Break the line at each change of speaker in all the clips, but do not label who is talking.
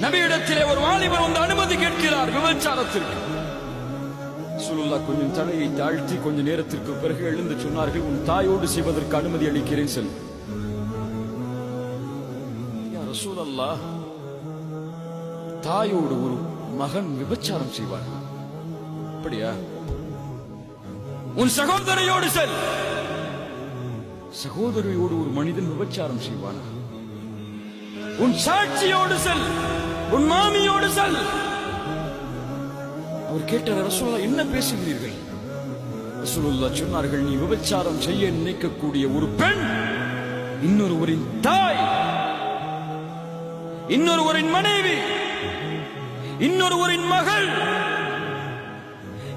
நபியிடத்திலே ஒரு வாலிபர் வந்து அனுமதி கேட்கிறார் விபச்சாரத்திற்கு. ரசூலுல்லாஹ் கொஞ்சம் தலையை தாழ்த்தி கொஞ்ச நேரத்திற்கு பிறகு எழுந்து சொன்னார்கள், உன் தாயோடு செய்வதற்கு அனுமதி அளிக்கிறேன் செல். யா ரசூலல்லாஹ், தாயோடு ஒரு மகன் விபச்சாரம் செய்வார், அப்படியா? உன் சகோதரியோடு செல். சகோதரியோடு ஒரு மனிதன் விபச்சாரம் செய்வான். உன் சாட்சியோடு செல், உன் மாமியோடு செல். அவர் கேட்டார், ரசூலுல்லாஹ் என்ன பேசுகிறீர்கள்? ரசூலுல்லாஹ் சொன்னார்கள், நீ விபச்சாரம் செய்ய நினைக்கக்கூடிய ஒரு பெண் இன்னொருவரின் தாய், இன்னொருவரின் மனைவி, இன்னொருவரின் மகள்,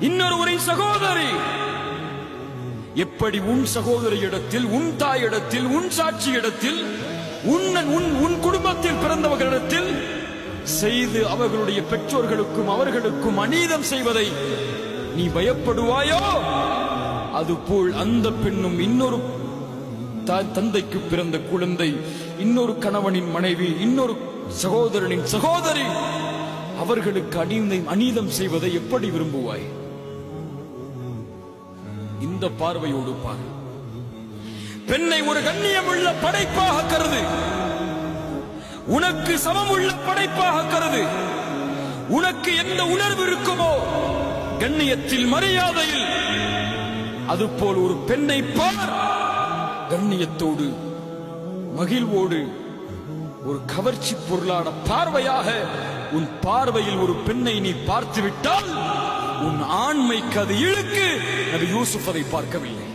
இன்னொருவரின் சகோதரி. எப்படி உன் சகோதரியிடத்தில், உன் தாயிடத்தில், உன் சாட்சியிடத்தில், உன் குடும்பத்தில் பிறந்தவர்களிடத்தில் செய்து அவர்களுடைய பெற்றோர்களுக்கும் அவர்களுக்கும் அநீதம் செய்வதை நீ பயப்படுவாயோ, அதுபோல் அந்த பெண்ணும் இன்னொரு தந்தைக்கு பிறந்த குழந்தை, இன்னொரு கணவனின் மனைவி, இன்னொரு சகோதரனின் சகோதரி, அவர்களுக்கு அநீதம் செய்வதை எப்படி விரும்புவாய்? இந்த பார்வையோடு பாரு. பெண்ணை ஒரு கண்ணியமுள்ள படைப்பாக கருது, உனக்கு சமமுள்ள படைப்பாக கருது. உனக்கு எந்த உணர்வு இருக்குமோ கண்ணியத்தில், மரியாதையில், அதுபோல் ஒரு பெண்ணை பார். கண்ணியத்தோடு, மகிழ்வோடு, ஒரு கவர்ச்சி பொருளான பார்வையாக உன் பார்வையில் ஒரு பெண்ணை நீ பார்த்து விட்டால் உன் ஆண்மைக்கு அது இழுக்கு. நபி யூசுப் அதை பார்க்கவில்லை.